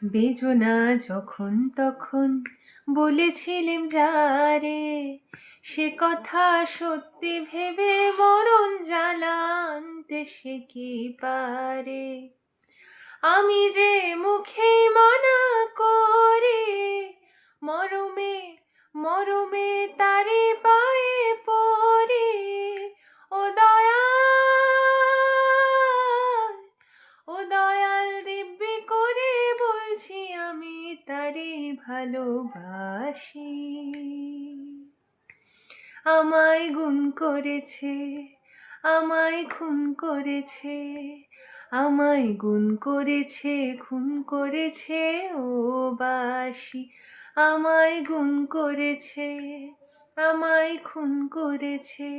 বেজনা যখন তখন বলেছিলেম যারে, সে কথা সত্যি ভেবে মরণ জ্বালা আনতে সে কি পারে। আমি যে মুখে মানা করে মরমে মরমে তারে পায়ে পড়ে। ও দয়াল, ও দয়াল দিব্যি করে বলছি আমি তারে ভালোবাসি। আমায় গুম করেছে, আমায় খুন করেছে, আমায় গুম করেছে, খুন করেছে ও বাসি। আমায় গুম করেছে, আমায় খুন করেছে,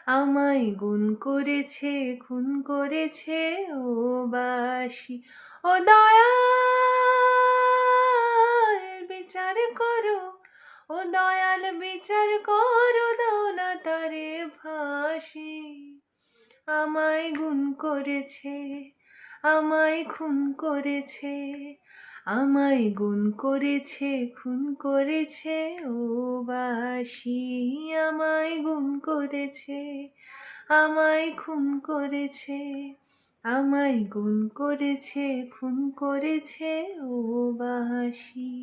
আমায় গুম করেছে, খুন করেছে ও বাসি। ও দয়াল বিচার করো, ও দয়াল বিচার করো, দাও না তারে ফাঁসি। আমায় গুম করেছে, আমায় খুন করেছে, আমায় গুম করেছে, খুন করেছে ও বাসি। আমায় গুম করেছে, আমায় খুন করেছে, আমায় গুম করেছে, খুন করেছে ও বাসি।